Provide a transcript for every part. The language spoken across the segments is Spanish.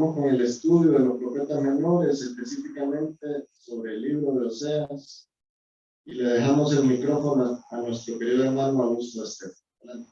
Continuamos con el estudio de los profetas menores, específicamente sobre el libro de Oseas, y le dejamos el micrófono a nuestro querido hermano Augusto Estefan. Adelante.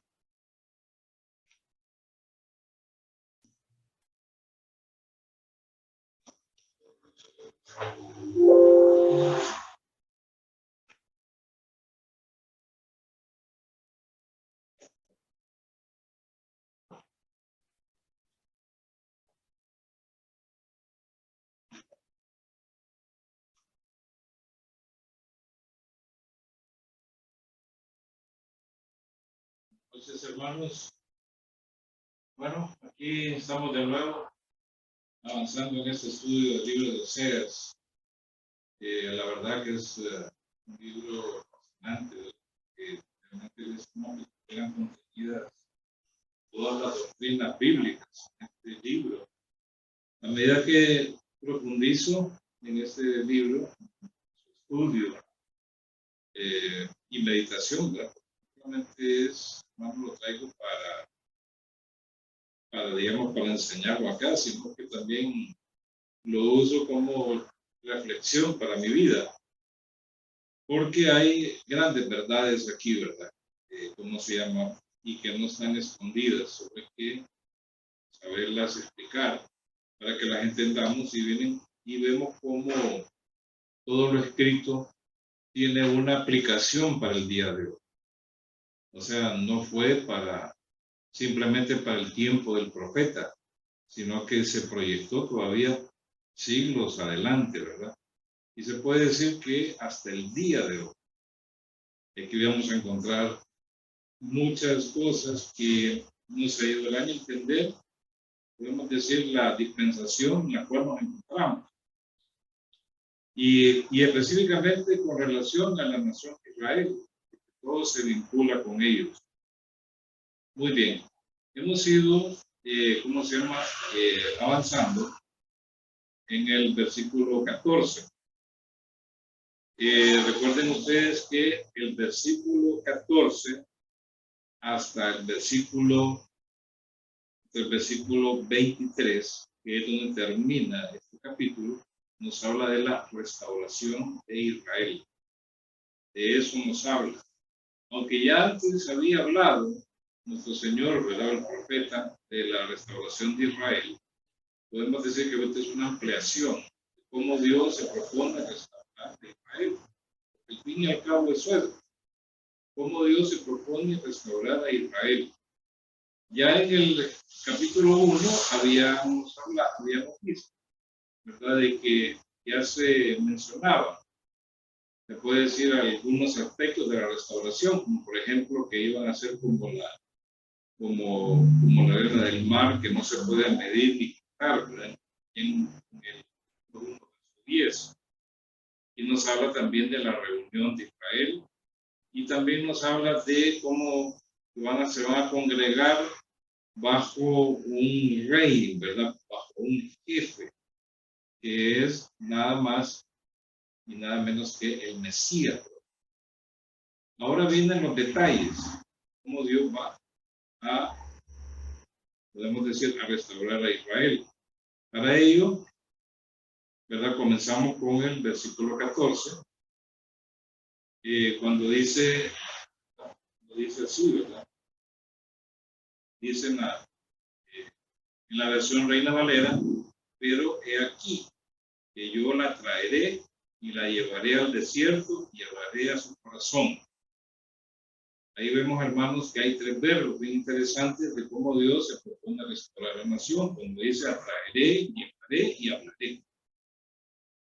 Entonces, hermanos, bueno, aquí estamos de nuevo avanzando en este estudio del libro de Oseas. La verdad que es un libro fascinante, que realmente es como que eran contenidas todas las doctrinas bíblicas en este libro. A medida que profundizo en este libro, estudio y meditación, ¿verdad? Realmente es, no lo traigo digamos, para enseñarlo acá, sino que también lo uso como reflexión para mi vida, porque hay grandes verdades aquí, ¿verdad? ¿Cómo se llama? Y que no están escondidas, sobre que saberlas explicar para que la gente entendamos y vienen y vemos cómo todo lo escrito tiene una aplicación para el día de hoy. O sea, no fue simplemente para el tiempo del profeta, sino que se proyectó todavía siglos adelante, ¿verdad? Y se puede decir que hasta el día de hoy, aquí vamos a encontrar muchas cosas que nos ayudarán a entender, podemos decir, la dispensación en la cual nos encontramos. Y específicamente con relación a la nación de Israel, todo se vincula con ellos. Muy bien, hemos ido, ¿cómo se llama?, avanzando en el versículo 14. Recuerden ustedes que el versículo 14 hasta el versículo 23, que es donde termina este capítulo, nos habla de la restauración de Israel. De eso nos habla. Aunque ya antes había hablado nuestro Señor, ¿verdad?, el profeta, de la restauración de Israel, podemos decir que esta es una ampliación de cómo Dios se propone restaurar a Israel. Al fin y al cabo eso es cómo Dios se propone restaurar a Israel. Ya en el capítulo 1 habíamos visto, ¿verdad?, de que ya se mencionaba, se puede decir, algunos aspectos de la restauración, como por ejemplo que iban a ser como la arena del mar, que no se puede medir ni quitar, ¿verdad?, en el 1:10. Y nos habla también de la reunión de Israel, y también nos habla de cómo se van a congregar bajo un rey, ¿verdad?, bajo un jefe, que es nada más y nada menos que el Mesías. Ahora vienen los detalles, cómo Dios va a, podemos decir, a restaurar a Israel. Para ello, ¿verdad?, comenzamos con el versículo 14, cuando dice así, ¿verdad? Dice en la versión Reina Valera: pero he aquí que yo la traeré y la llevaré al desierto y hablaré a su corazón. Ahí vemos, hermanos, que hay tres verbos bien interesantes de cómo Dios se propone restaurar la nación. Cuando dice atraeré, llevaré y hablaré.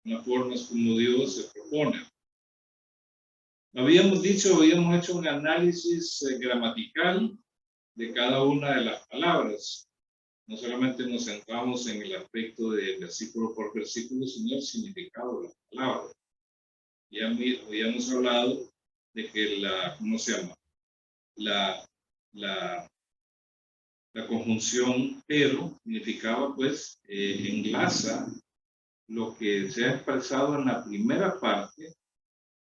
Una forma es como Dios se propone. Habíamos hecho un análisis gramatical de cada una de las palabras. No solamente nos centramos en el aspecto de versículo por versículo, sino el significado de las palabras. Ya habíamos hablado de que ¿cómo se llama? La conjunción pero significaba, pues, enlaza lo que se ha expresado en la primera parte,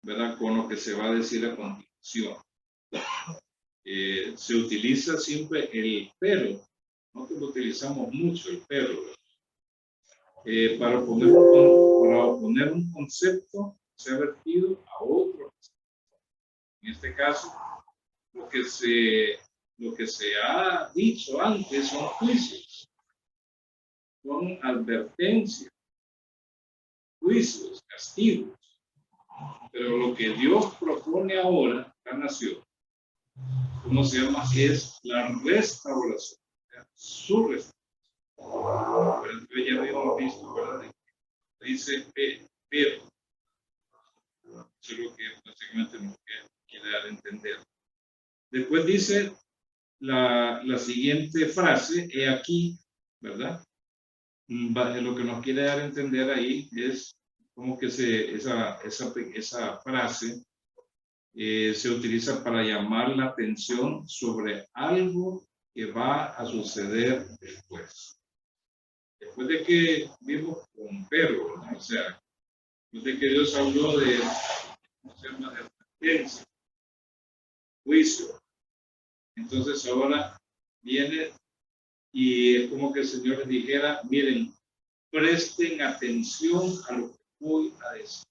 ¿verdad?, con lo que se va a decir a continuación. Se utiliza siempre el pero, nosotros lo utilizamos mucho, el pero, ¿verdad?, para oponer un concepto que se ha vertido a otro. En este caso, lo que se ha dicho antes son juicios, son advertencias, juicios, castigos. Pero lo que Dios propone ahora, la nación, ¿cómo se llama? Es la restauración, su restauración. Pero ya habíamos visto, ¿verdad? Dice pero. Eso es lo que básicamente nos quiere dar a entender. Después dice la siguiente frase, he aquí, ¿verdad? Lo que nos quiere dar a entender ahí es como que esa frase se utiliza para llamar la atención sobre algo que va a suceder después. Después de que vimos con Pedro, ¿no? O sea, después de que Dios habló de advertencia, juicio, entonces ahora viene y es como que el Señor les dijera, miren, presten atención a lo que voy a decir,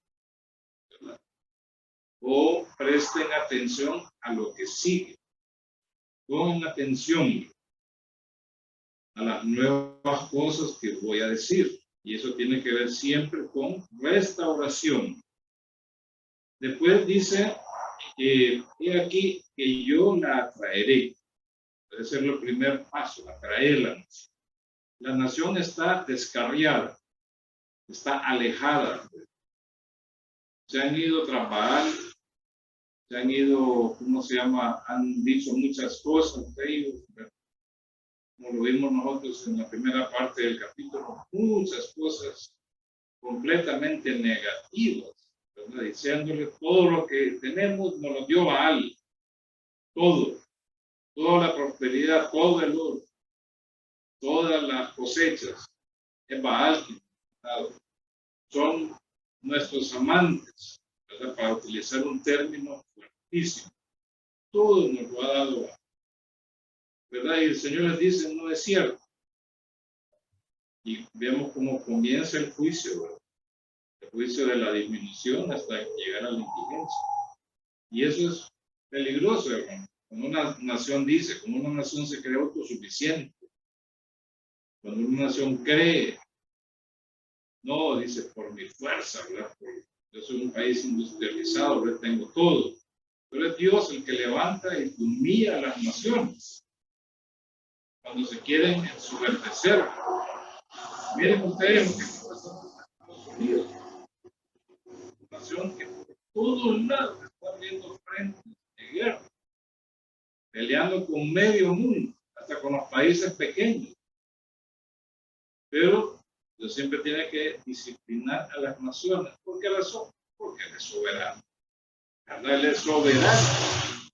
¿verdad? O presten atención a lo que sigue. Pongan atención a las nuevas cosas que voy a decir. Y eso tiene que ver siempre con restauración. Después dice, he aquí que yo la atraeré. Debe ser el primer paso, atraerla. La nación está descarriada, está alejada. Se han ido tras Baal, se han ido, ¿cómo se llama? Han dicho muchas cosas de ellos, como lo vimos nosotros en la primera parte del capítulo, muchas cosas completamente negativas, ¿verdad? Diciéndole todo lo que tenemos nos lo dio Baal, todo, toda la prosperidad, todo el oro, todas las cosechas, es Baal que son nuestros amantes, ¿verdad? Para utilizar un término fuertísimo. Todo nos lo ha dado, ¿verdad? Y el Señor les dice, no es cierto. Y vemos cómo comienza el juicio, ¿verdad? El juicio de la disminución hasta llegar a la indigencia. Y eso es peligroso, hermano. Cuando una nación dice, como una nación se cree autosuficiente, cuando una nación cree, no, dice, por mi fuerza, ¿verdad? Yo soy un país industrializado, ¿verdad? Tengo todo. Pero es Dios el que levanta y humilla a las naciones cuando se quieren ensoberbecer. Miren ustedes lo que está pasando en Estados Unidos. Una nación que por todos lados está abriendo frentes de guerra, peleando con medio mundo, hasta con los países pequeños. Pero Dios siempre tiene que disciplinar a las naciones. ¿Por qué razón? Porque Él es soberano. Él es soberano.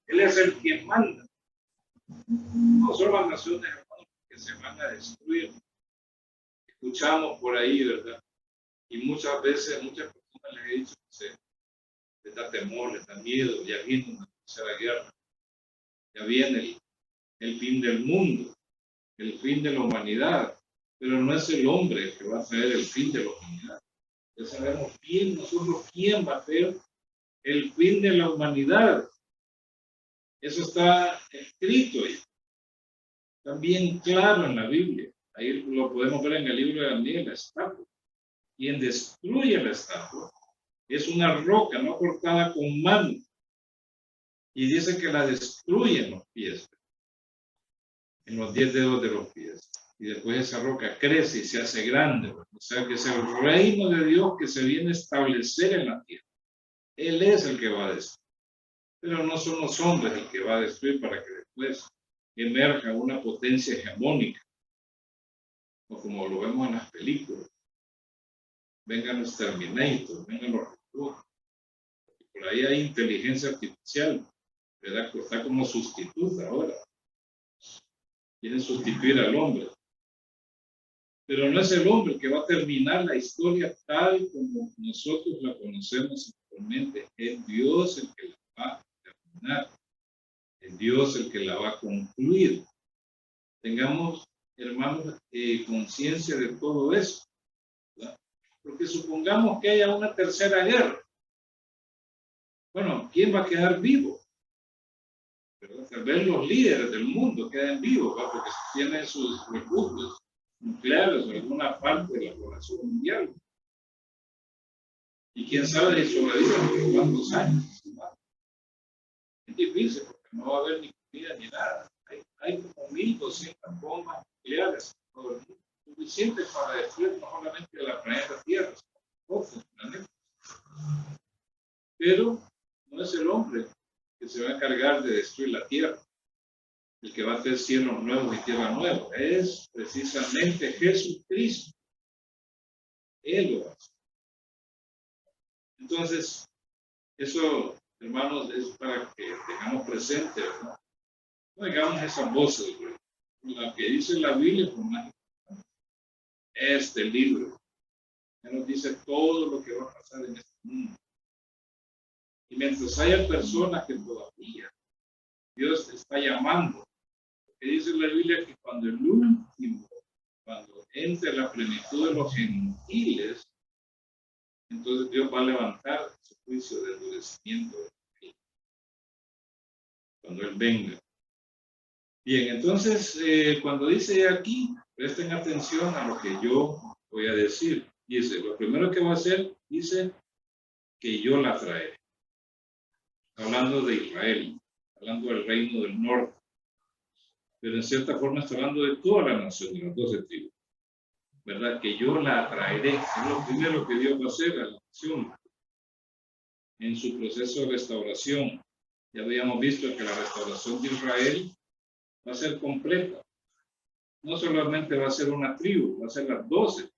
Él es el que manda. No son las naciones, hermanos, que se van a destruir. Escuchamos por ahí, ¿verdad? Y muchas veces, muchas personas les he dicho que les da temor, les da miedo, ya viene una tercera guerra. Ya viene el fin del mundo, el fin de la humanidad. Pero no es el hombre el que va a traer el fin de la humanidad. Ya sabemos bien nosotros quién va a hacer el fin de la humanidad. Eso está escrito ahí. Está bien claro en la Biblia. Ahí lo podemos ver en el libro de Daniel, la estatua. Quien destruye la estatua es una roca no cortada con mano. Y dice que la destruye en los pies, en los 10 dedos de los pies. Y después esa roca crece y se hace grande. O sea que es el reino de Dios que se viene a establecer en la tierra. Él es el que va a destruir. Pero no son los hombres el que va a destruir para que después emerja una potencia hegemónica. O como lo vemos en las películas. Vengan los Terminators, vengan los robots. Por ahí hay inteligencia artificial, ¿verdad? Que está como sustituta ahora. Quieren sustituir al hombre. Pero no es el hombre el que va a terminar la historia tal como nosotros la conocemos actualmente. Es Dios el que la va a terminar. Es Dios el que la va a concluir. Tengamos, hermanos, conciencia de todo eso. Porque supongamos que haya una tercera guerra. Bueno, ¿quién va a quedar vivo? ¿Verdad? Tal vez los líderes del mundo queden vivos, ¿verdad? Porque tienen sus recursos nucleares o alguna parte de la población mundial. Y quién sabe si sobreviven por cuántos años, ¿verdad? Es difícil porque no va a haber ni comida ni nada. Hay como 1.200 bombas nucleares en todo el mundo, suficientes para destruir no solamente la planeta Tierra, sino todos los planetas. Pero no es el hombre que se va a encargar de destruir la Tierra, el que va a hacer cielos nuevos y tierra nueva. Es precisamente Jesucristo. Él lo hace. Entonces, eso, hermanos, es para que tengamos presente, ¿verdad? No digamos esas voces, ¿verdad? La que dice la Biblia, por más este libro, que nos dice todo lo que va a pasar en este mundo. Y mientras haya personas que todavía Dios está llamando, que dice la Biblia que cuando el último, cuando entre la plenitud de los gentiles, entonces Dios va a levantar su juicio de endurecimiento cuando Él venga. Bien, entonces, cuando dice aquí, presten atención a lo que yo voy a decir. Dice, lo primero que va a hacer, dice, que yo la traeré. Hablando de Israel, hablando del reino del norte. Pero en cierta forma está hablando de toda la nación, de las 12 tribus. ¿Verdad? Que yo la traeré. Es lo primero que Dios va a hacer a la nación en su proceso de restauración. Ya habíamos visto que la restauración de Israel va a ser completa. No solamente va a ser una tribu, va a ser las 12.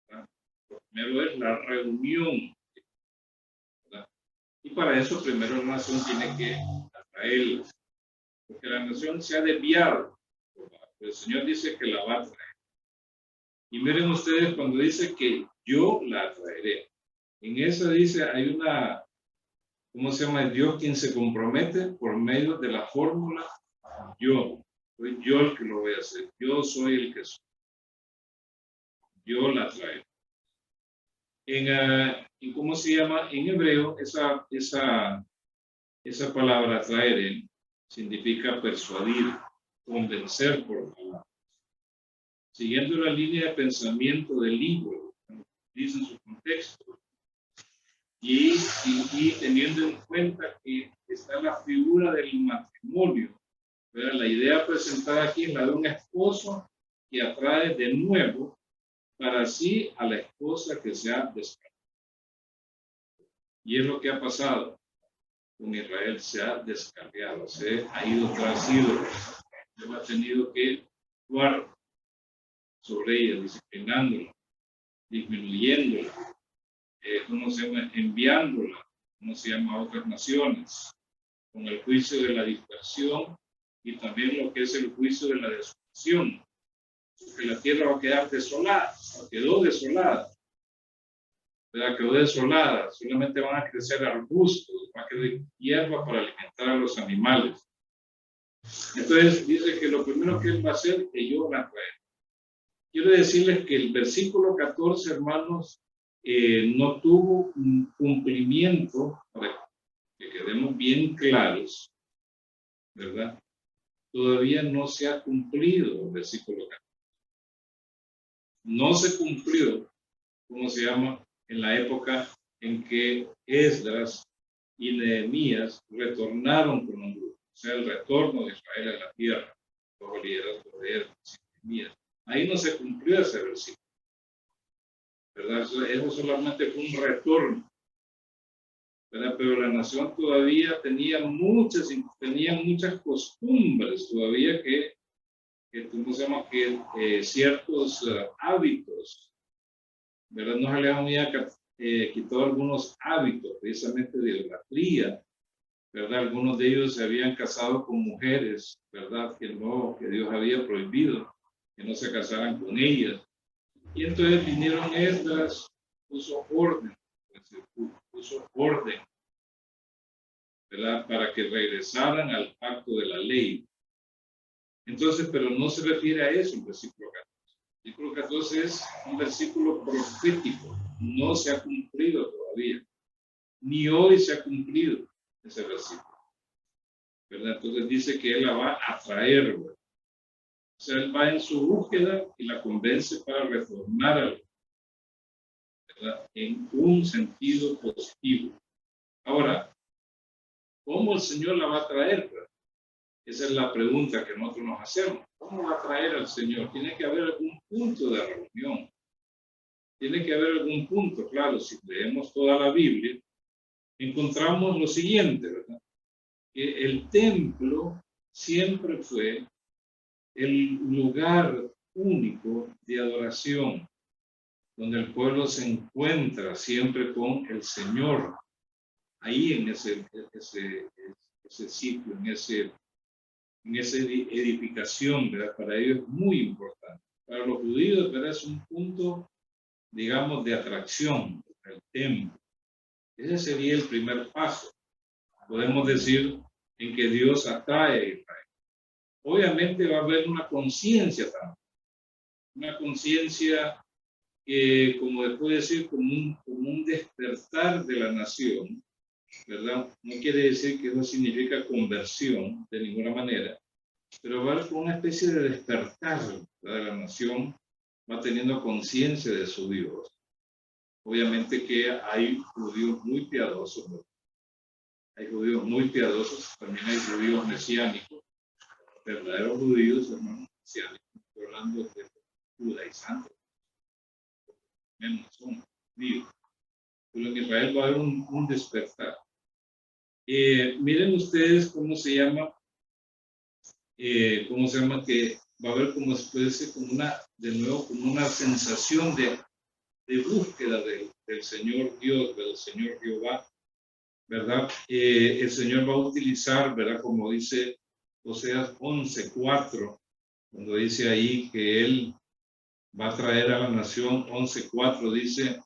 ¿Verdad? Lo primero es la reunión. ¿Verdad? Y para eso primero la nación tiene que atraerla. Porque la nación se ha desviado. El Señor dice que la va a traer. Y miren ustedes cuando dice que yo la traeré. En eso dice, hay una, ¿cómo se llama? Dios quien se compromete por medio de la fórmula yo. Soy yo el que lo voy a hacer. Yo soy el que soy. Yo la traigo. En ¿cómo se llama? En hebreo, esa palabra traer significa persuadir, convencer por palabras. Siguiendo la línea de pensamiento del libro, dice en su contexto, y teniendo en cuenta que está la figura del matrimonio, ¿verdad? La idea presentada aquí es la de un esposo que atrae de nuevo para sí a la esposa que se ha descargado. Y es lo que ha pasado con Israel, se ha descargado, se ha ido tras ídolos, ha tenido que actuar sobre ella, disciplinándola, disminuyéndola, ¿cómo se llama? Enviándola, ¿cómo se llama? A otras naciones, con el juicio de la dispersión y también lo que es el juicio de la desolación, porque la tierra va a quedar desolada, quedó desolada, ¿verdad? Quedó desolada, solamente van a crecer arbustos, va a quedar hierba para alimentar a los animales. Entonces dice que lo primero que él va a hacer es que yo la traeré. Quiero decirles que el versículo 14, hermanos, no tuvo un cumplimiento, para que quedemos bien claros, ¿verdad? Todavía no se ha cumplido el versículo 14. No se cumplió, ¿cómo se llama? En la época en que Esdras y Nehemías retornaron con un grupo, o sea, el retorno de Israel a la tierra, bajo el liderazgo de Esdras y Nehemías. Ahí no se cumplió ese versículo, ¿verdad? Eso solamente fue un retorno, ¿verdad? Pero la nación todavía tenía muchas costumbres todavía que ¿cómo se llama? Que ciertos hábitos, ¿verdad? No se le había quitado algunos hábitos, precisamente de idolatría, ¿verdad? Algunos de ellos se habían casado con mujeres, ¿verdad? Que Dios había prohibido que no se casaran con ellas. Y entonces vinieron Esdras, puso orden, ¿verdad? Para que regresaran al pacto de la ley. Entonces, pero no se refiere a eso el versículo 14. Versículo 14 es un versículo profético. No se ha cumplido todavía. Ni hoy se ha cumplido ese versículo, ¿verdad? Entonces dice que él la va a traer, ¿verdad? O sea, él va en su búsqueda y la convence para reformar algo, ¿verdad? En un sentido positivo. Ahora, ¿cómo el Señor la va a traer, ¿verdad? Esa es la pregunta que nosotros nos hacemos. ¿Cómo va a traer al Señor? Tiene que haber algún punto de reunión. Tiene que haber algún punto, claro, si leemos toda la Biblia, encontramos lo siguiente, ¿verdad? Que el templo siempre fue el lugar único de adoración, donde el pueblo se encuentra siempre con el Señor, ahí en ese sitio, en esa edificación, ¿verdad? Para ellos es muy importante. Para los judíos, ¿verdad? Es un punto, digamos, de atracción, el templo. Ese sería el primer paso. Podemos decir en que Dios atrae a Israel. Obviamente va a haber una conciencia también. Una conciencia que, como después decir, como un despertar de la nación, ¿verdad? No quiere decir que eso significa conversión de ninguna manera, pero va a haber una especie de despertar, ¿verdad? De la nación, va teniendo conciencia de su Dios. Obviamente que hay judíos muy piadosos, ¿verdad? Hay judíos muy piadosos, también hay judíos mesiánicos, verdaderos judíos, hermanos mesiánicos, estoy hablando de judaizantes, menos son judíos. Pero en Israel va a haber un despertar. Miren ustedes cómo se llama, que va a haber como especie, como de nuevo, como una sensación de búsqueda del Señor Dios, del Señor Jehová, ¿verdad? El Señor va a utilizar, ¿verdad? Como dice Oseas 11:4, cuando dice ahí que Él va a traer a la nación, 11:4 dice,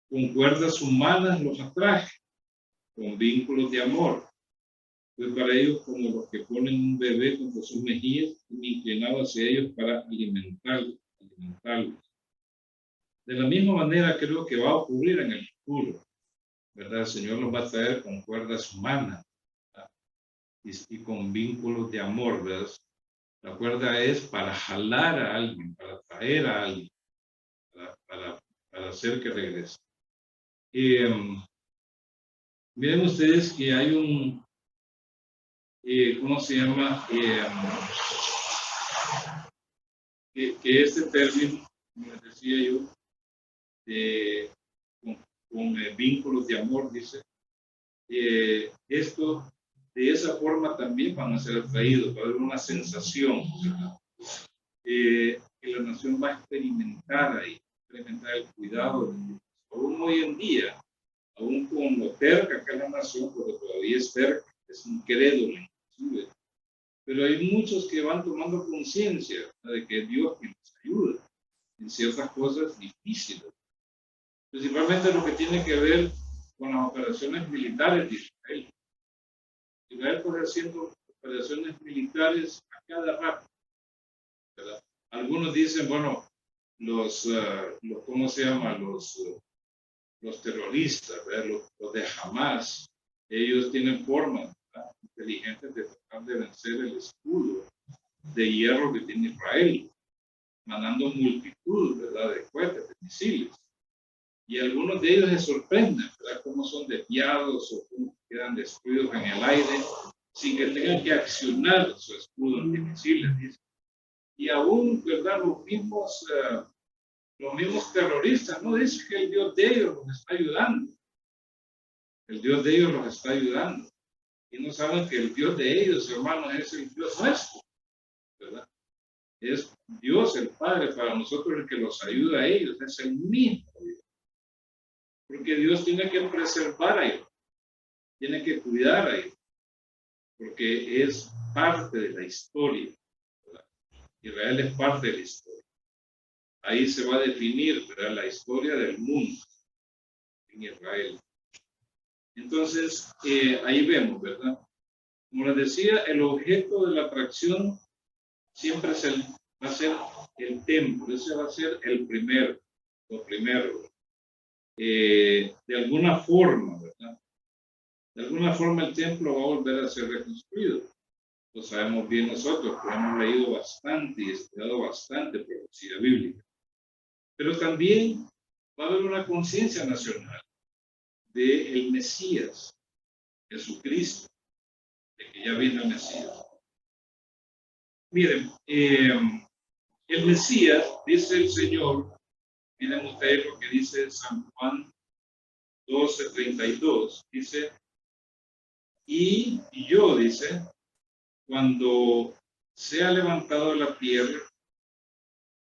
con cuerdas humanas los atraje, con vínculos de amor. Fue para ellos como los que ponen un bebé contra sus mejillas, inclinado hacia ellos para alimentarlos. De la misma manera creo que va a ocurrir en el futuro, ¿verdad? El Señor los va a traer con cuerdas humanas, ¿verdad? Y con vínculos de amor, ¿verdad? La cuerda es para jalar a alguien, para traer a alguien, para hacer que regrese. Miren ustedes que hay ¿cómo se llama? Que este término, como les decía yo, con vínculos de amor, dice, esto de esa forma también van a ser atraídos, va a haber una sensación, que la nación va a experimentar ahí, experimentar el cuidado de Dios. Aún hoy en día, aún con lo cerca que es la nación, porque todavía es cerca, es incrédulo inclusive, pero hay muchos que van tomando conciencia de que Dios les ayuda en ciertas cosas difíciles, principalmente lo que tiene que ver con las operaciones militares de Israel. Israel puede haciendo operaciones militares a cada rato, ¿verdad? Algunos dicen, bueno, ¿cómo se llama? Los terroristas, los de Hamas, ellos tienen formas, ¿verdad?, inteligentes de tratar de vencer el escudo de hierro que tiene Israel, mandando multitud, ¿verdad?, de cohetes, de misiles. Y algunos de ellos se sorprenden, ¿verdad?, cómo son desviados o cómo quedan destruidos en el aire sin que tengan que accionar su escudo antimisiles, dice. Y aún, ¿verdad?, los mismos terroristas, no dicen que el Dios de ellos los está ayudando. El Dios de ellos los está ayudando. Y no saben que el Dios de ellos, hermanos, es el Dios nuestro, ¿verdad? Es Dios el Padre para nosotros el que los ayuda a ellos, es el mismo Dios. Porque Dios tiene que preservar a ellos, tiene que cuidar a ellos, porque es parte de la historia, ¿verdad? Israel es parte de la historia. Ahí se va a definir, ¿verdad?, la historia del mundo en Israel. Entonces, ahí vemos, ¿verdad? Como les decía, el objeto de la atracción siempre va a ser el templo, ese va a ser lo primero. De alguna forma, ¿verdad? De alguna forma el templo va a volver a ser reconstruido. Lo sabemos bien nosotros, que hemos leído bastante y estudiado bastante profecía bíblica. Pero también va a haber una conciencia nacional del Mesías, Jesucristo, de que ya viene el Mesías. Miren, el Mesías, dice el Señor, miren ustedes lo que dice San Juan 12:32, dice, y yo, dice, cuando sea levantado de la tierra,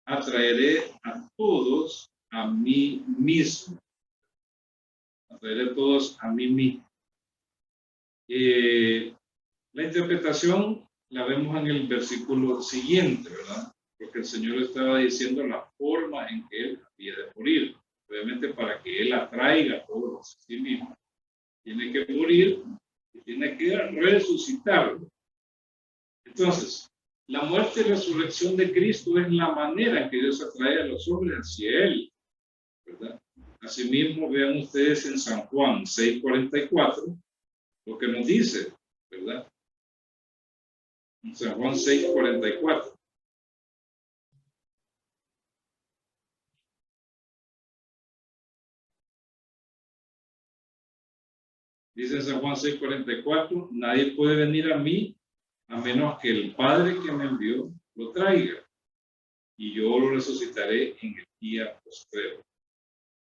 atraeré a todos a mí mismo. Atraeré a todos a mí mismo. La interpretación la vemos en el versículo siguiente, ¿verdad? Porque el Señor estaba diciendo la forma en que Él había de morir. Obviamente para que Él atraiga a todos a sí mismo, tiene que morir y tiene que resucitar. Entonces, la muerte y resurrección de Cristo es la manera en que Dios atrae a los hombres hacia Él, ¿verdad? Asimismo, vean ustedes en San Juan 6:44 lo que nos dice, ¿verdad? En San Juan 6:44. Dice en San Juan 6:44, nadie puede venir a mí a menos que el Padre que me envió lo traiga, y yo lo resucitaré en el día postrero.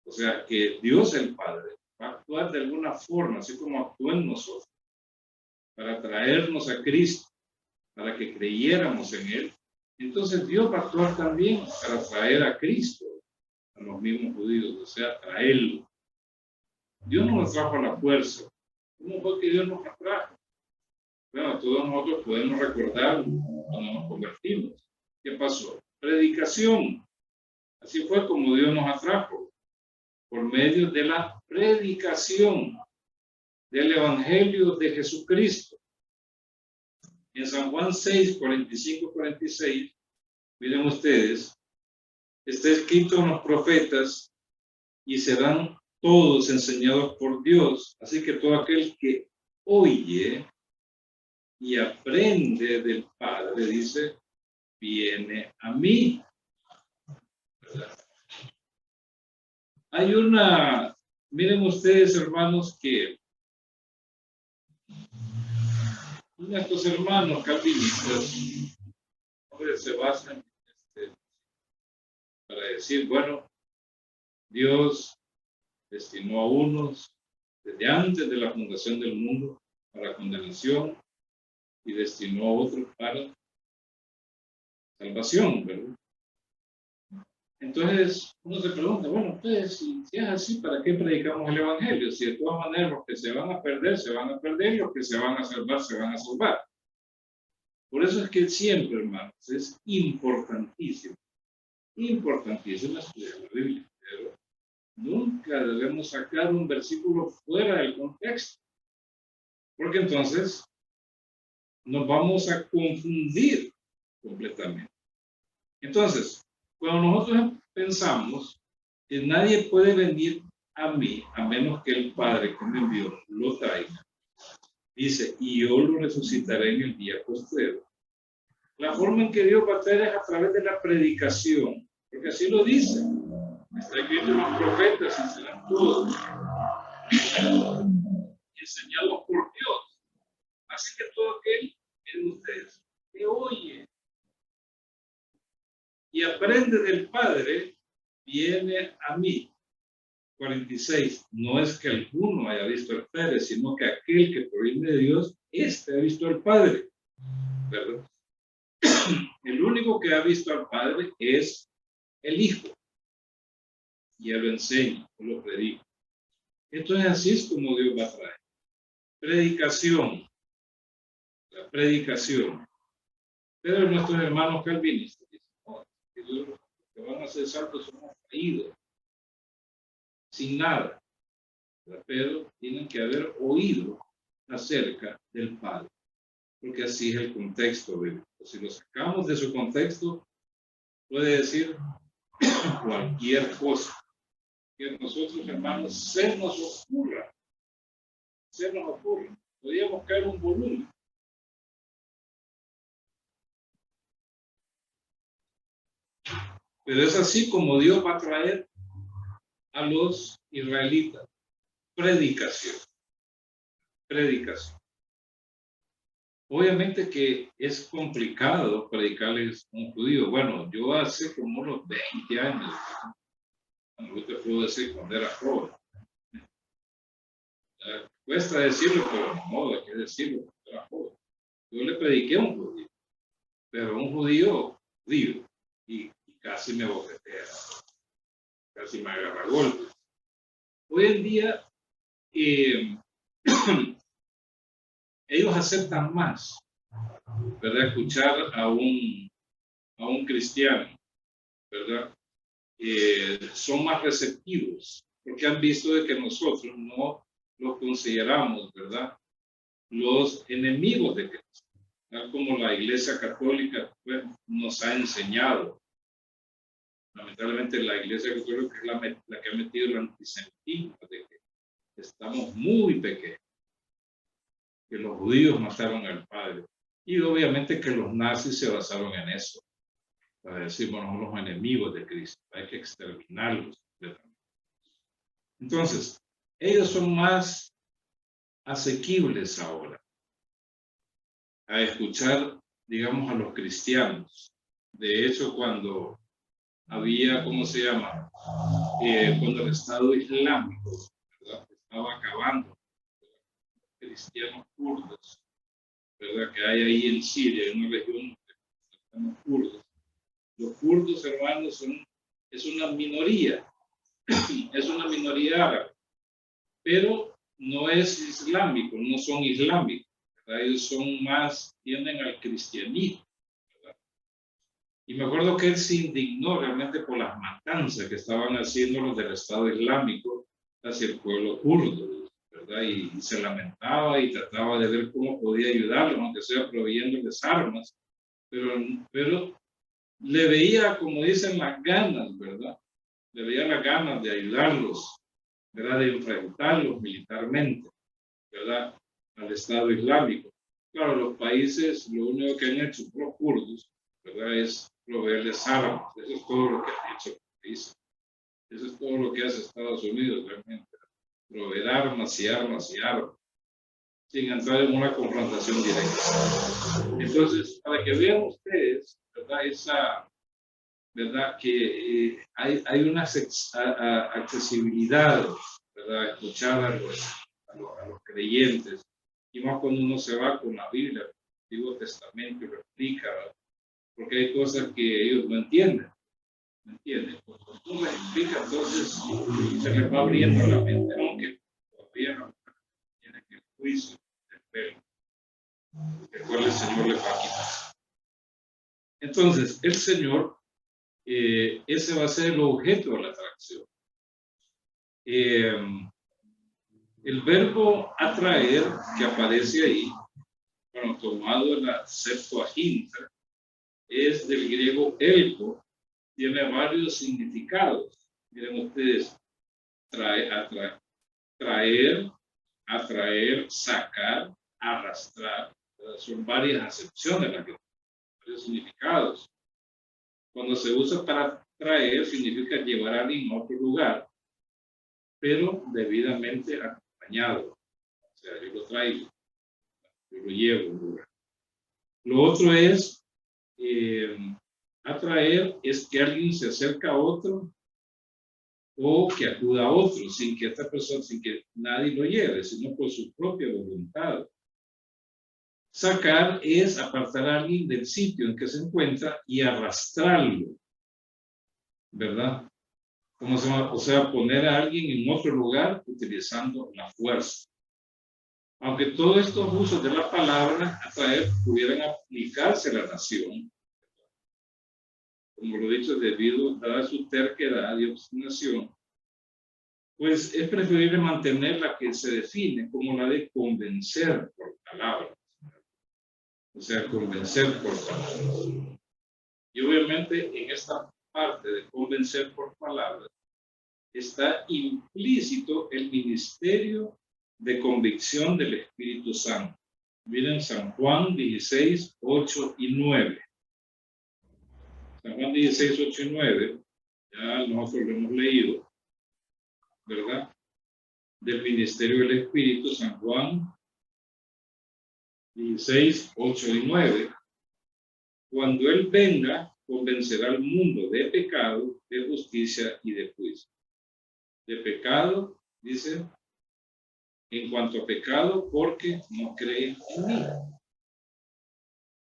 O sea, que Dios el Padre va a actuar de alguna forma, así como actúa en nosotros, para traernos a Cristo, para que creyéramos en Él. Entonces Dios va a actuar también para traer a Cristo a los mismos judíos, o sea, traerlo. Dios no nos trajo a la fuerza. ¿Cómo fue que Dios nos atrajo? Bueno, todos nosotros podemos recordar cuando nos convertimos. ¿Qué pasó? Predicación. Así fue como Dios nos atrajo, por medio de la predicación del Evangelio de Jesucristo. En San Juan 6:45-46, miren ustedes, está escrito en los profetas y serán todos enseñados por Dios. Así que todo aquel que oye y aprende del Padre, dice, viene a mí. ¿Verdad? Hay miren ustedes, hermanos, que uno de estos hermanos calvinistas se basan para decir, bueno, Dios destinó a unos desde antes de la fundación del mundo para condenación y destinó a otros para salvación, ¿verdad? Entonces uno se pregunta, bueno, pues si es así, ¿para qué predicamos el Evangelio? Si de todas maneras los que se van a perder, se van a perder, y los que se van a salvar, se van a salvar. Por eso es que siempre, hermanos, es importantísimo estudiar la Biblia, pero nunca debemos sacar un versículo fuera del contexto, porque entonces nos vamos a confundir completamente. Entonces, cuando nosotros pensamos que nadie puede venir a mí a menos que el Padre que me envió lo traiga, dice, y yo lo resucitaré en el día postrero. La forma en que Dios va a traer es a través de la predicación, porque así lo dice. Está escrito en los profetas y serán todos enseñados por Dios. Así que todo aquel en ustedes que oye y aprende del Padre, viene a mí. 46. No es que alguno haya visto al Padre, sino que aquel que proviene de Dios, ha visto al Padre. ¿Verdad? El único que ha visto al Padre es el Hijo. Y él lo enseña, él lo predica. Entonces así es como Dios va a traer. Predicación. La predicación. Pero nuestros hermanos calvinistas dicen, no, que Dios, los que van a ser santos somos caídos, sin nada. Pero tienen que haber oído acerca del Padre. porque así es el contexto bíblico. Si lo sacamos de su contexto, puede decir cualquier cosa que nosotros, hermanos, se nos ocurra. Podríamos caer un volumen. Pero es así como Dios va a traer a los israelitas predicación. Obviamente que es complicado predicarles a un judío. Bueno, yo hace como unos 20 años, yo te puedo decir cuando era joven. Cuesta decirlo, pero no, hay que decirlo cuando era joven. Yo le prediqué a un judío, pero un judío, y casi me bofetea, casi me agarra golpes. Hoy en día, ellos aceptan más, ¿verdad? Escuchar a un cristiano, ¿verdad? Son más receptivos, porque han visto de que nosotros no los consideramos, ¿verdad? Los enemigos de Cristo, tal como la Iglesia Católica pues, nos ha enseñado. Lamentablemente la Iglesia Católica es la que ha metido el antisemitismo, de que estamos muy pequeños, que los judíos mataron al Padre, y obviamente que los nazis se basaron en eso, para decir, bueno, son los enemigos de Cristo, hay que exterminarlos. Entonces, ellos son más asequibles ahora a escuchar, digamos, a los cristianos. De hecho, cuando había, ¿cómo se llama? Cuando el Estado Islámico, ¿verdad?, estaba acabando, cristianos kurdos, ¿verdad?, que hay ahí en Siria, en una región de los kurdos. Los kurdos, hermanos, es una minoría, es una minoría árabe, pero no es islámico, no son islámicos, ¿verdad? Ellos son más, tienden al cristianismo, ¿verdad? Y me acuerdo que él se indignó realmente por las matanzas que estaban haciendo los del Estado Islámico hacia el pueblo kurdo, ¿verdad? Y se lamentaba y trataba de ver cómo podía ayudarlos, aunque sea proveyéndoles armas, pero le veía, como dicen, las ganas, ¿verdad? Le veía las ganas de ayudarlos, ¿verdad? De enfrentarlos militarmente, ¿verdad?, al Estado Islámico. Claro, los países, lo único que han hecho por los kurdos, ¿verdad?, es proveerles armas. Eso es todo lo que han hecho los países. Eso es todo lo que hace Estados Unidos realmente. Proveer armas y armas y armas, sin entrar en una confrontación directa. Entonces, para que vean ustedes, ¿verdad?, ¿verdad?, que hay una accesibilidad, ¿verdad?, escuchar a los creyentes, y más cuando uno se va con la Biblia, el Antiguo Testamento, y lo explica, ¿verdad?, porque hay cosas que ellos no entienden. Cuando tú les explicas, entonces se les va abriendo la mente, aunque todavía no tienen el juicio del pelo, el cual el Señor les va a quitar. Entonces, el Señor, ese va a ser el objeto de la atracción. El verbo atraer que aparece ahí, bueno, tomado en la Septuaginta, es del griego elko, tiene varios significados. Miren ustedes, traer, atraer, sacar, arrastrar, son varias acepciones, varios significados. Cuando se usa para traer, significa llevar a alguien a otro lugar, pero debidamente acompañado. O sea, yo lo traigo, yo lo llevo a un lugar. Lo otro es atraer, es que alguien se acerca a otro o que acuda a otro, sin que esta persona, sin que nadie lo lleve, sino por su propia voluntad. Sacar es apartar a alguien del sitio en que se encuentra y arrastrarlo, ¿verdad? O sea, poner a alguien en otro lugar utilizando la fuerza. Aunque todos estos usos de la palabra atraer pudieran aplicarse a la nación, como lo he dicho, debido a su terquedad y obstinación, pues es preferible mantener la que se define como la de convencer por palabras. O sea, convencer por palabras. Y obviamente en esta parte de convencer por palabras está implícito el ministerio de convicción del Espíritu Santo. Miren San Juan 16, 8 y 9. San Juan 16, 8 y 9, ya nosotros lo hemos leído, ¿verdad? Del ministerio del Espíritu, San Juan 16, 8 y 9. Cuando Él venga, convencerá al mundo de pecado, de justicia y de juicio. De pecado, dice, en cuanto a pecado, porque no creen en mí.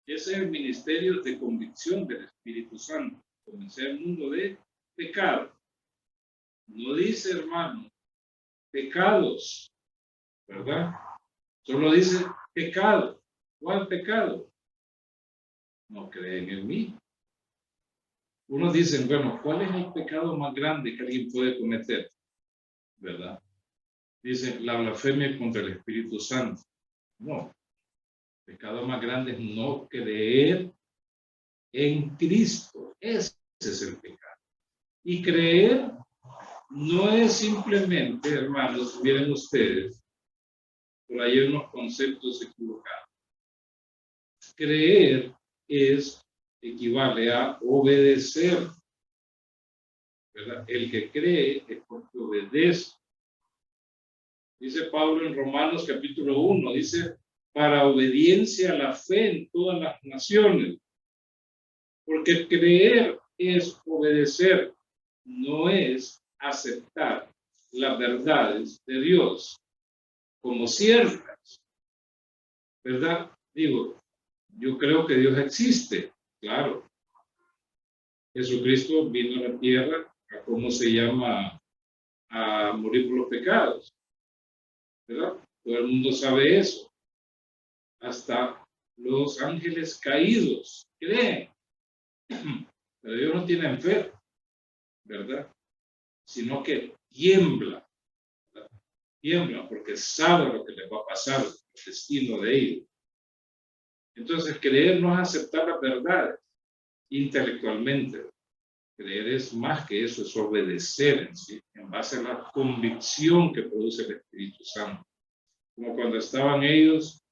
Ese es el ministerio de convicción del Espíritu Santo, convencer al mundo de pecado. No dice, hermano, pecados, ¿verdad? Solo dice pecado. ¿Cuál pecado? No creen en mí. Unos dicen, bueno, ¿cuál es el pecado más grande que alguien puede cometer? ¿Verdad? Dicen, la blasfemia contra el Espíritu Santo. No. El pecado más grande es no creer en Cristo. Ese es el pecado. Y creer no es simplemente, hermanos, miren ustedes, por ahí hay unos conceptos equivocados. Creer equivale a obedecer, ¿verdad? El que cree es porque obedece. Dice Pablo en Romanos capítulo 1, dice, para obediencia a la fe en todas las naciones. Porque creer es obedecer, no es aceptar las verdades de Dios como ciertas, ¿verdad? Digo, yo creo que Dios existe, claro. Jesucristo vino a la tierra a cómo se llama, a morir por los pecados, ¿verdad? Todo el mundo sabe eso. Hasta los ángeles caídos creen, pero Dios no tiene fe, ¿verdad? Sino que tiembla, ¿verdad? Tiembla porque sabe lo que les va a pasar, el destino de ellos. Entonces, creer no es aceptar las verdades intelectualmente. Creer es más que eso, es obedecer en sí, en base a la convicción que produce el Espíritu Santo. Como cuando estaban ellos,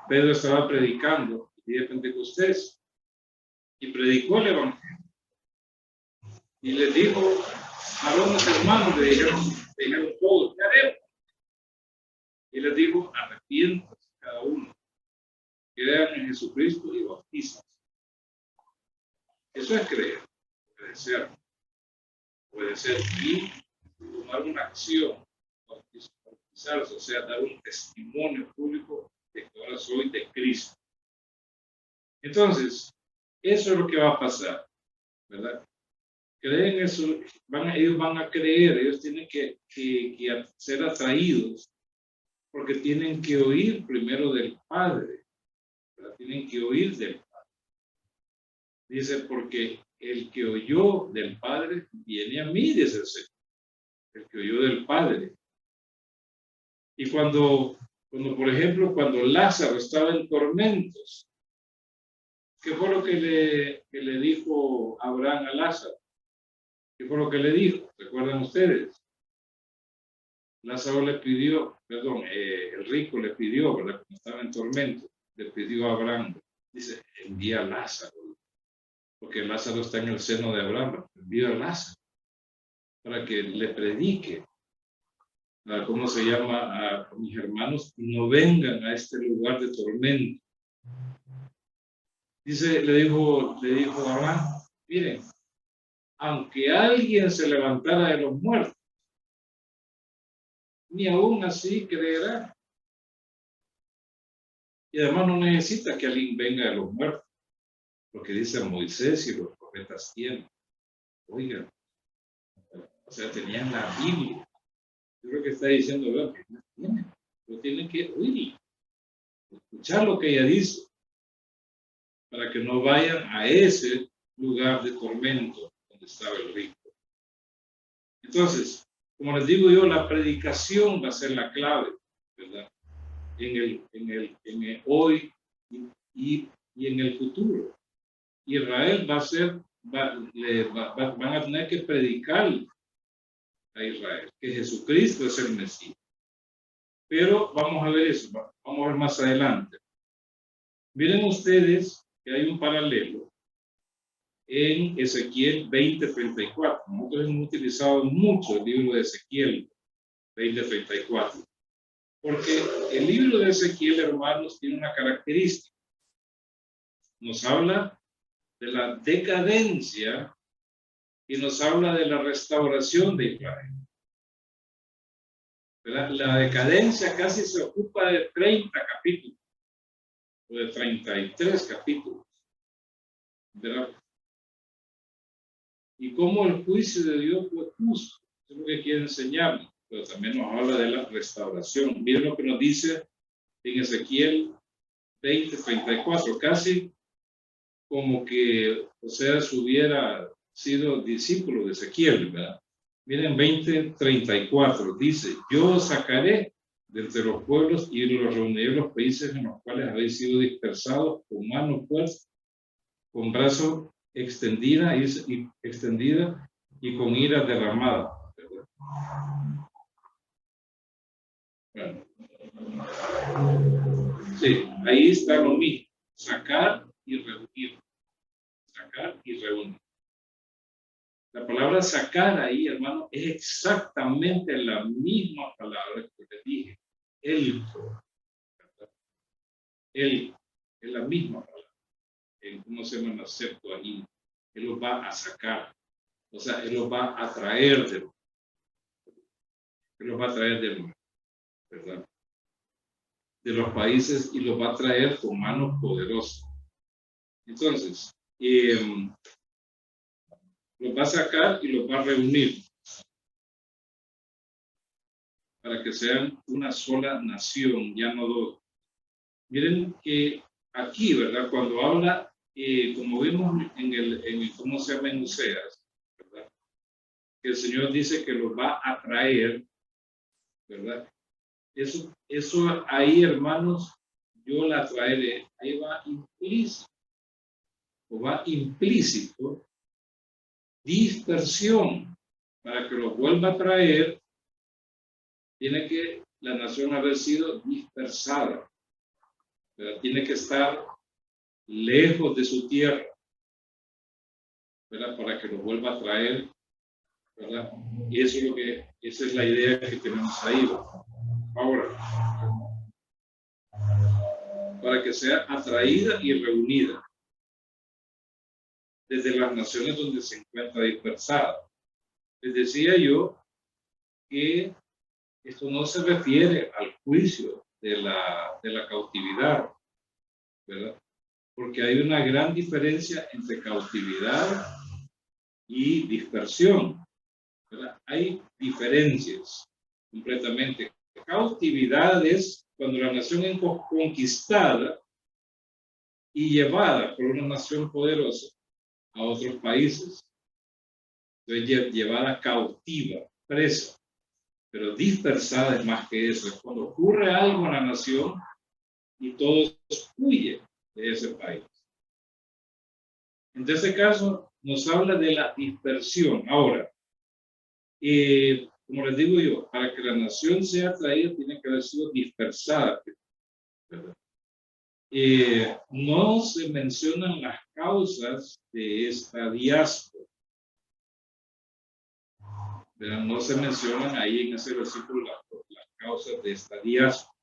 Pedro estaba predicando el día de Pentecostés y predicó el Evangelio. Y les dijo a los hermanos, le dijeron todos, ¿qué haremos? Y les dijo, arrepiéntanse cada uno, crean en Jesucristo y bautízanse. Eso es creer, obedecer y tomar una acción, bautizarse, o sea, dar un testimonio público de que ahora soy de Cristo. Entonces, eso es lo que va a pasar, ¿verdad? Creen eso, ellos van a creer, ellos tienen que ser atraídos, porque tienen que oír primero del Padre, ¿verdad? Tienen que oír del Padre. Dice, porque el que oyó del Padre viene a mí, dice el Señor. El que oyó del Padre. Y cuando por ejemplo, cuando Lázaro estaba en tormentos, ¿qué fue lo que le dijo Abraham a Lázaro? ¿Qué fue lo que le dijo? ¿Recuerdan ustedes? Lázaro le pidió, perdón, el rico le pidió, ¿verdad? Cuando estaba en tormento, le pidió a Abraham, dice, envía a Lázaro, porque Lázaro está en el seno de Abraham, envía a Lázaro para que le predique, ¿cómo se llama? A mis hermanos, no vengan a este lugar de tormento. Dice, le dijo Abraham, miren, aunque alguien se levantara de los muertos, ni aún así creerá. Y además no necesita que alguien venga de los muertos, porque dice Moisés y los profetas tienen. Oigan, o sea, tenían la Biblia. Yo creo que está diciendo, vean, que no tienen, pero tienen que oír, escuchar lo que ella dice, para que no vayan a ese lugar de tormento donde estaba el rico. Entonces, como les digo yo, la predicación va a ser la clave, ¿verdad? En el hoy y en el futuro. Israel va a ser, van a tener que predicar a Israel, que Jesucristo es el Mesías. Pero vamos a ver eso, vamos a ver más adelante. Miren ustedes que hay un paralelo en Ezequiel 20:34. Nosotros hemos utilizado mucho el libro de Ezequiel 20:34. Porque el libro de Ezequiel, hermanos, tiene una característica. Nos habla de la decadencia y nos habla de la restauración de Israel. ¿Verdad? La decadencia casi se ocupa de 30 capítulos, o de 33 capítulos. ¿Verdad? Y cómo el juicio de Dios fue justo. Eso es lo que quiere enseñarnos. Pero también nos habla de la restauración. Miren lo que nos dice en Ezequiel 20:34, casi como que Oseas hubiera sido discípulo de Ezequiel, ¿verdad? Miren 20:34, dice: yo os sacaré de entre los pueblos y los reuniré en los países en los cuales habéis sido dispersados con mano fuerte, con brazo extendida y con ira derramada. ¿Verdad? Bueno. Sí, ahí está lo mismo, sacar y reunir. Sacar y reunir. La palabra sacar ahí, hermano, es exactamente la misma palabra que te dije. Elco. Él es la misma palabra. ¿Cómo se llama el acepto ahí? Él los va a sacar. O sea, él los va a traer de nuevo. Él los va a traer de nuevo. ¿Verdad? De los países, y los va a traer con manos poderosas. Entonces, los va a sacar y los va a reunir para que sean una sola nación, ya no dos. Miren que aquí, ¿verdad? Cuando habla, como vimos en cómo se llama en Oseas, ¿verdad? Que el Señor dice que los va a traer, ¿verdad? Eso ahí, hermanos, yo la traeré. Ahí va implícito, o va implícito, dispersión. Para que los vuelva a traer, tiene que la nación haber sido dispersada. ¿Verdad? Tiene que estar lejos de su tierra, ¿verdad? Para que los vuelva a traer, ¿verdad? Y eso es lo que, esa es la idea que tenemos ahí. Ahora, para que sea atraída y reunida desde las naciones donde se encuentra dispersada. Les decía yo que esto no se refiere al juicio de la cautividad, ¿verdad? Porque hay una gran diferencia entre cautividad y dispersión, ¿verdad? Hay diferencias completamente. Cautividad es cuando la nación es conquistada y llevada por una nación poderosa a otros países. Entonces, llevada cautiva, presa. Pero dispersada es más que eso. Es cuando ocurre algo en la nación y todos huyen de ese país. En este caso, nos habla de la dispersión. Ahora, como les digo yo, para que la nación sea traída, tiene que haber sido dispersada, ¿verdad? No se mencionan las causas de esta diáspora, ¿verdad? No se mencionan ahí en ese versículo las causas de esta diáspora.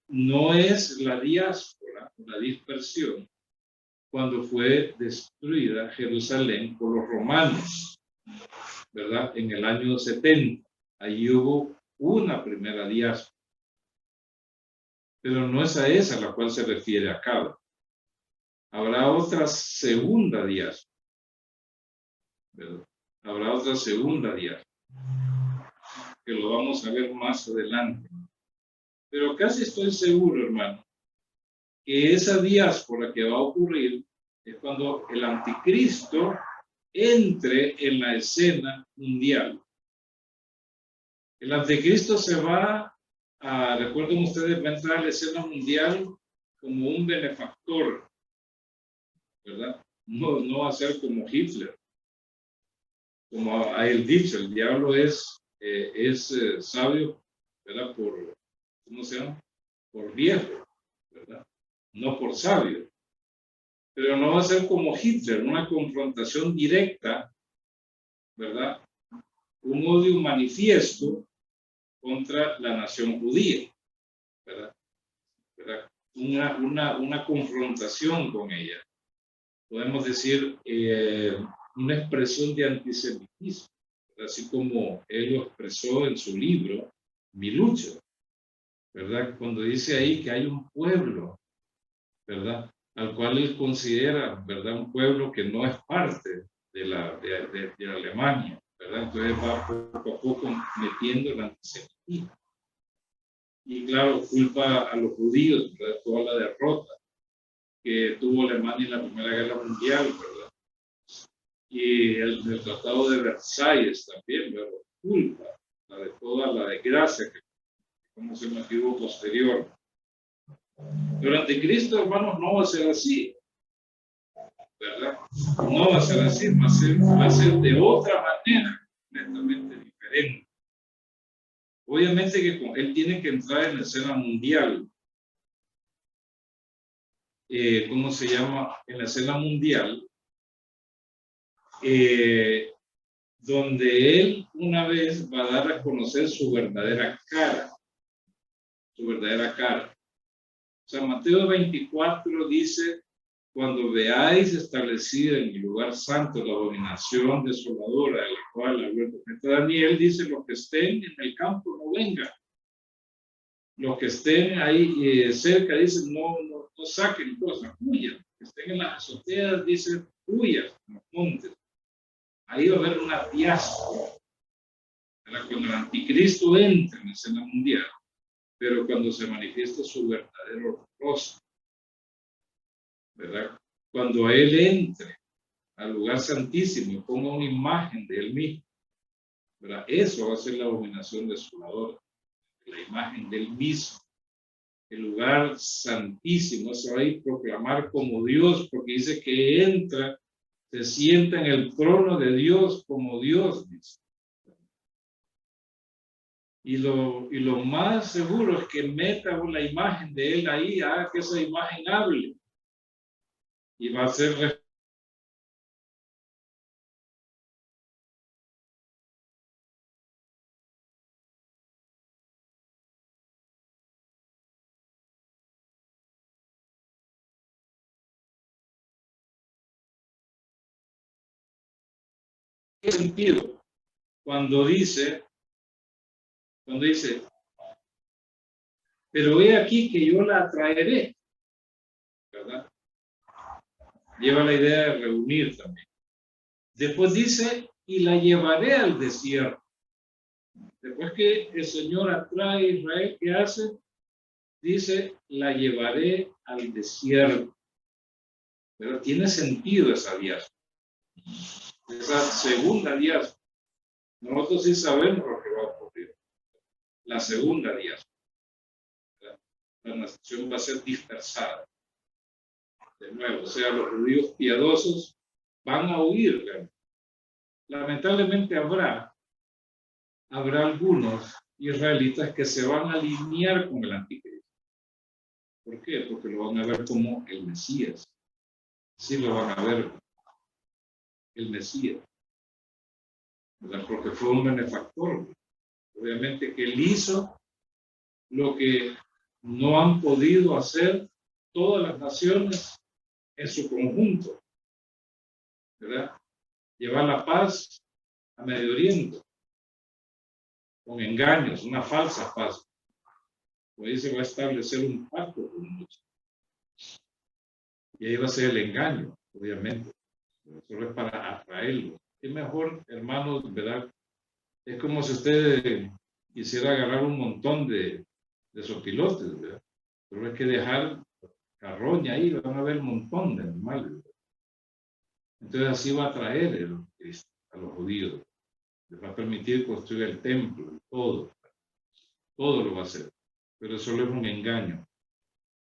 No es la diáspora, la dispersión, cuando fue destruida Jerusalén por los romanos, ¿verdad? En el año 70. Allí hubo una primera diáspora. Pero no es a esa a la cual se refiere acá. Habrá otra segunda diáspora, ¿verdad? Habrá otra segunda diáspora, que lo vamos a ver más adelante. Pero casi estoy seguro, hermano, que esa diáspora que va a ocurrir es cuando el anticristo entre en la escena mundial. El anticristo se va a, recuerden ustedes, va a entrar a la escena mundial como un benefactor, ¿verdad? No va a ser como Hitler. Como ha él dicho, el diablo es sabio, ¿verdad? ¿Cómo se llama? Por viejo, ¿verdad? No por sabio. Pero no va a ser como Hitler, una confrontación directa, ¿verdad? Un odio manifiesto contra la nación judía, ¿verdad? Una confrontación con ella. Podemos decir una expresión de antisemitismo, ¿verdad? Así como él lo expresó en su libro, Mi lucha, ¿verdad? Cuando dice ahí que hay un pueblo, ¿verdad? Al cual él considera, ¿verdad? Un pueblo que no es parte de Alemania, ¿verdad? Entonces va poco a poco metiendo el antisemitismo. Y claro, culpa a los judíos, ¿verdad? Toda la derrota que tuvo Alemania en la Primera Guerra Mundial, ¿verdad? Y el Tratado de Versalles también, ¿verdad? Culpa de toda la desgracia que como se motivó posterior. Pero el anticristo, hermanos, no va a ser así, ¿verdad? No va a ser así, va a ser de otra manera, completamente diferente. Obviamente que él tiene que entrar en la escena mundial. ¿Cómo se llama? En la escena mundial, donde él una vez va a dar a conocer su verdadera cara. Su verdadera cara. O sea, Mateo 24 dice, cuando veáis establecida en el lugar santo la abominación desoladora de la cual habló el profeta Daniel, dice, los que estén en el campo no vengan. Los que estén ahí cerca, dicen, no saquen cosas, huyan. Los que estén en las azoteas, dicen, huyan en los montes. Ahí va a haber una diáspora. Cuando el anticristo entra en la escena mundial, pero cuando se manifiesta su verdadero rostro, ¿verdad? Cuando él entre al lugar santísimo y ponga una imagen de él mismo, ¿verdad? Eso va a ser la abominación desoladora, la imagen del mismo, el lugar santísimo, se va a ir a proclamar como Dios, porque dice que entra, se sienta en el trono de Dios como Dios, dice. Y lo más seguro es que meta la imagen de él ahí, haga que esa imagen hable. Y va a ser ¿qué sentido? Cuando dice, pero he aquí que yo la traeré, ¿verdad? Lleva la idea de reunir también. Después dice, y la llevaré al desierto. Después que el Señor atrae a Israel, ¿qué hace? Dice, la llevaré al desierto. Pero tiene sentido esa diáspora. Esa segunda diáspora. Nosotros sí sabemos lo que va a ocurrir. La segunda diáspora. La nación va a ser dispersada. De nuevo, o sea, los judíos piadosos van a huir. Lamentablemente habrá algunos israelitas que se van a alinear con el anticristo. ¿Por qué? Porque lo van a ver como el Mesías. Sí lo van a ver, el Mesías. ¿Verdad? Porque fue un benefactor. Obviamente que él hizo lo que no han podido hacer todas las naciones en su conjunto. ¿Verdad? Llevar la paz a Medio Oriente con engaños, una falsa paz. Pues ahí se va a establecer un pacto con ellos. Y ahí va a ser el engaño, obviamente. Solo es para atraerlo. Es mejor, hermanos, ¿verdad? Es como si usted quisiera agarrar un montón de sopilotes, ¿verdad? Pero hay que dejar carroña ahí, van a haber un montón de animales, ¿verdad? Entonces así va a atraer a los judíos. Les va a permitir construir el templo, todo lo va a hacer. Pero solo es un engaño.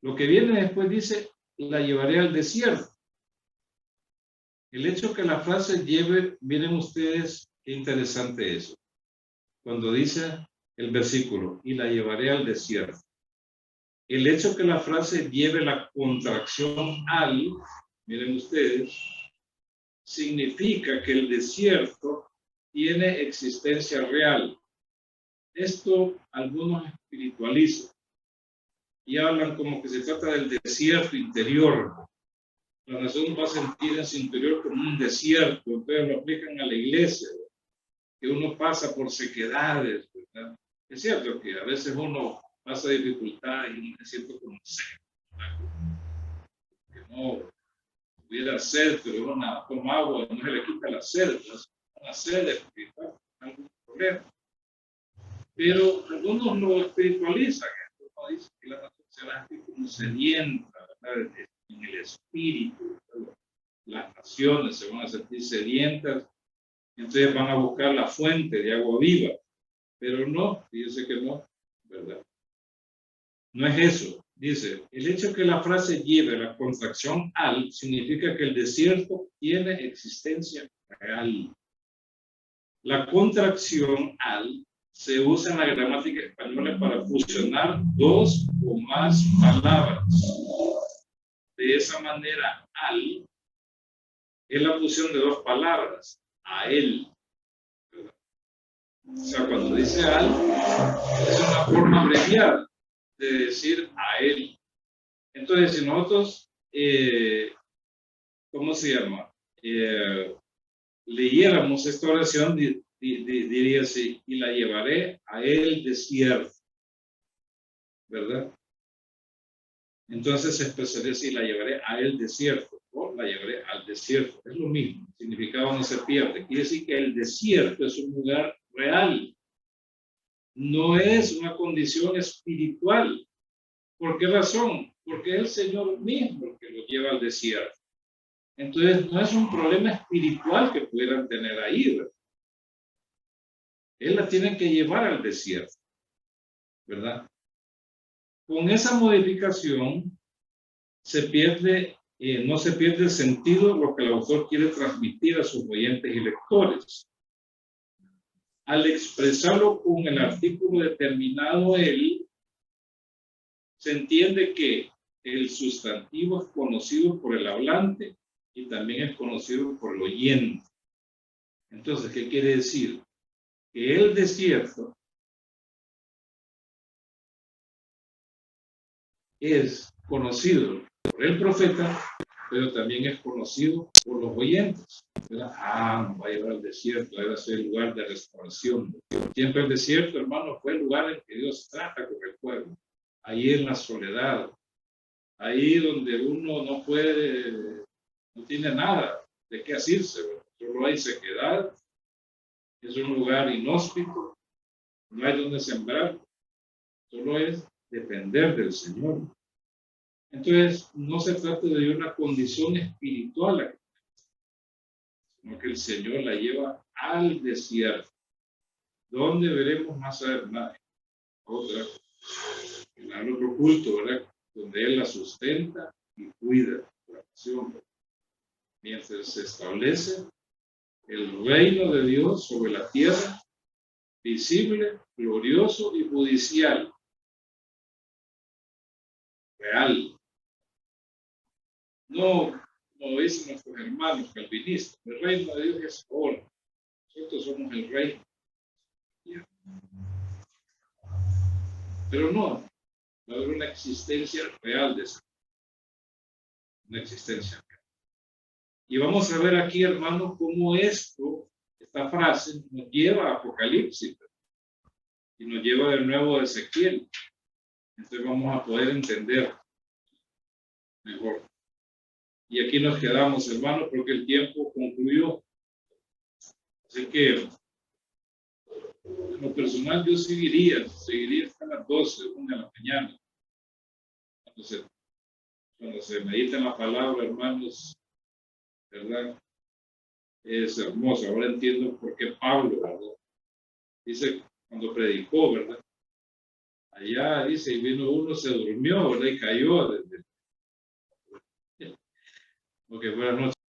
Lo que viene después dice, la llevaré al desierto. El hecho que la frase lleve, miren ustedes qué interesante eso. Cuando dice el versículo, y la llevaré al desierto. El hecho que la frase lleve la contracción al, miren ustedes, significa que el desierto tiene existencia real. Esto algunos espiritualizan y hablan como que se trata del desierto interior. La nación va a sentir en su interior como un desierto, entonces lo aplican a la iglesia, que uno pasa por sequedades, ¿verdad? Es cierto que a veces uno pasa dificultades y uno se siente como seco, que no hubiera sed, pero uno toma agua, no se le quita la sed, una sed espiritual, algún problema. Pero algunos lo espiritualizan, uno dice que la nación será como sedienta, ¿verdad? En el espíritu, ¿verdad? Las naciones se van a sentir sedientas, entonces van a buscar la fuente de agua viva, pero no, fíjense que no, ¿verdad? No es eso. Dice, el hecho que la frase lleve la contracción al significa que el desierto tiene existencia real. La contracción al se usa en la gramática española para fusionar dos o más palabras. De esa manera, al es la fusión de dos palabras, a él. O sea, cuando dice al, es una forma abreviada de decir a él. Entonces, si nosotros, ¿cómo se llama? Leyéramos esta oración, diría así, y la llevaré a el desierto, ¿verdad? Entonces se expresaría así, la llevaré a el desierto, o la llevaré al desierto. Es lo mismo, el significado no se pierde. Quiere decir que el desierto es un lugar real, no es una condición espiritual. ¿Por qué razón? Porque es el Señor mismo el que lo lleva al desierto. Entonces, no es un problema espiritual que pudieran tener ahí, ¿verdad? Él la tiene que llevar al desierto, ¿verdad? Con esa modificación se pierde, no se pierde el sentido lo que el autor quiere transmitir a sus oyentes y lectores. Al expresarlo con el artículo determinado él, se entiende que el sustantivo es conocido por el hablante y también es conocido por el oyente. Entonces, ¿qué quiere decir? Que el desierto es conocido por el profeta, pero también es conocido por los oyentes. ¿Verdad? Ah, va a llevar al desierto, va a ser el lugar de restauración. Siempre el desierto, hermano, fue el lugar en que Dios trata con el pueblo. Ahí en la soledad, ahí donde uno no puede, no tiene nada de qué asirse, ¿verdad? Solo hay sequedad, es un lugar inhóspito, no hay donde sembrar, solo es depender del Señor. Entonces, no se trata de una condición espiritual, sino que el Señor la lleva al desierto, donde veremos más adelante en otro culto, ¿verdad? Donde Él la sustenta y cuida la nación, mientras se establece el reino de Dios sobre la tierra, visible, glorioso y judicial, real. No, como dicen nuestros hermanos calvinistas, el reino de Dios es ahora. Nosotros somos el rey. Pero no, va a haber una existencia real de eso. Una existencia real. Y vamos a ver aquí, hermanos, cómo esta frase nos lleva a Apocalipsis y nos lleva de nuevo a Ezequiel. Entonces vamos a poder entender mejor. Y aquí nos quedamos, hermanos, porque el tiempo concluyó. Así que, en lo personal, yo seguiría hasta las 12, 1 de la mañana. Cuando se medita en la palabra, hermanos, ¿verdad? Es hermoso. Ahora entiendo por qué Pablo, ¿verdad? Dice, cuando predicó, ¿verdad? allá dice, y vino uno, se durmió, ¿verdad? Y cayó. Ok, buenas noches.